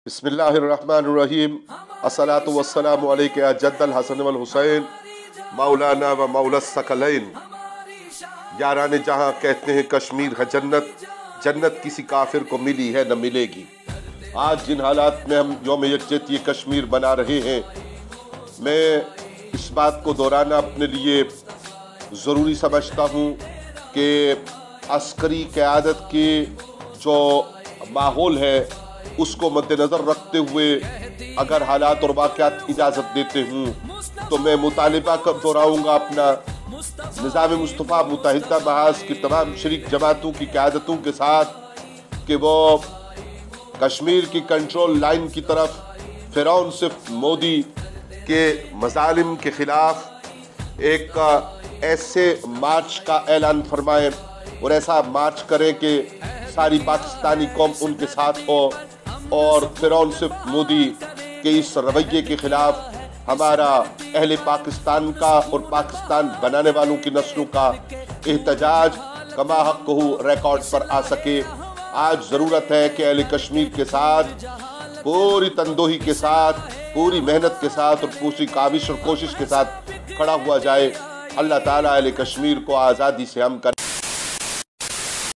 बिस्मिल्लाहिर्रहमानिर्रहीम अस्सलातु वस्सलामु अलैका या जद्दल हसन वल हुसैन मौलाना व मौला सकलैन। यारान जहाँ कहते हैं कश्मीर है जन्नत, जन्नत किसी काफिर को मिली है न मिलेगी। आज जिन हालात में हम यौम यकजहती कश्मीर बना रहे हैं, मैं इस बात को दोहराना अपने लिए ज़रूरी समझता हूँ कि अस्करी क़यादत के जो माहौल है उसको मद्देनज़र रखते हुए अगर हालात और वाक़यात इजाज़त देते हूँ तो मैं मुतालिबा कर दोहराऊँगा अपना निज़ाम मुस्तफ़ा मुत्तहिदा महाज़ की तमाम शरीक जमातों की क़यादतों के साथ कि वो कश्मीर की कंट्रोल लाइन की तरफ फ़िरौन से मोदी के मज़ालिम के ख़िलाफ़ एक ऐसे मार्च का ऐलान फरमाएं और ऐसा मार्च करें कि सारी पाकिस्तानी कौम उनके साथ हो और फ़िरौन से मोदी के इस रवैये के ख़िलाफ़ हमारा अहले पाकिस्तान का और पाकिस्तान बनाने वालों की नस्लों का एहतजाज कमा हक़्क़हू रिकॉर्ड पर आ सके। आज ज़रूरत है कि अहले कश्मीर के साथ पूरी तंदोही के साथ, पूरी मेहनत के साथ और पूरी काविश और कोशिश के साथ खड़ा हुआ जाए। अल्लाह ताला अहले कश्मीर को आज़ादी से हम कर